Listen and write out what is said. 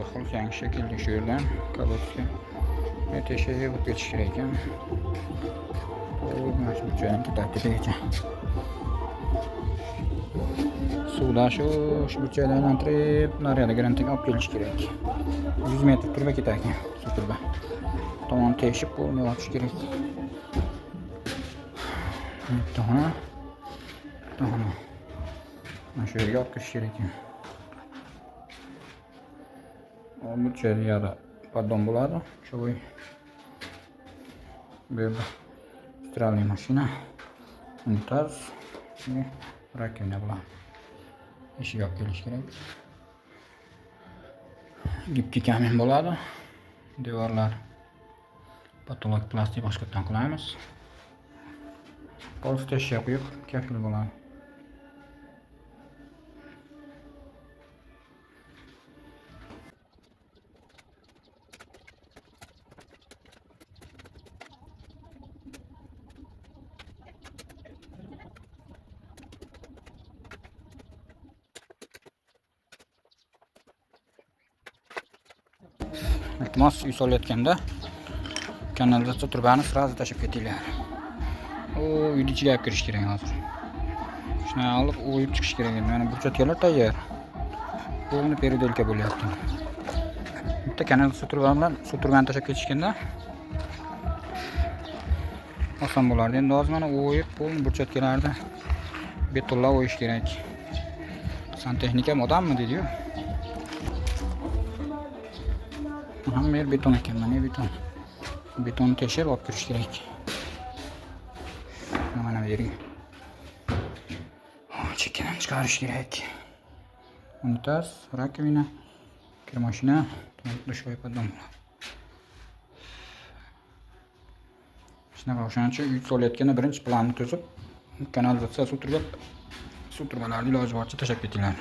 xil yangi shaklda shu yerdan kolodka tekshirib o'tib ketish kerak ekan. Mana shu joydan ketadigacha. Suvda shu joydan aylantirib, naryoqda grantaga olib kelish kerak. 100 metr turba ketar ekan, suv turba. Tomon teshib bo'lmay otish kerak. Mana shu yerga olib kirish kerak ekan. Bu yerda podon bo'ladi. Cho'y. Bu yerda stиральный mashina, unitaz, rakina bo'ladi. Eshik olib kelish kerak. Gibkiy kamin bo'ladi. Devorlar patolog plastik boshqatdan qilamiz. Polsteshga qo'yib kafil bo'ladi. Iltimos, uy solayotganda kanalizatsiya turbani sразу tashib ketinglar. Uyni ichiga olib kirish kerak hozir. Shuni olib o'yib chiqish kerak. Mana burchatkalar tayyor. Qo'lni peridelka bo'lyapti. Bitta kanalizatsiya turbani bilan suv turbani tashib ketishganda oson bo'lardi. Endi hozir mana o'yib, qo'lni burchatkalarni betonlab o'yish kerak. Santexnika odammi deydi-yu. Hamma yer beton ekan, mana beton. Betonni teshib olib kirish kerak. Mana bu yerga. Chekkadan chiqarish kerak. Unitaz, rakovina, kir mashina, dushoy podon bo'ladi. Shunaqa o'shancha uy solayotganda birinchi planni tuzib, kanalizatsiya suv turbalarni iloji boricha tashab ketinglar.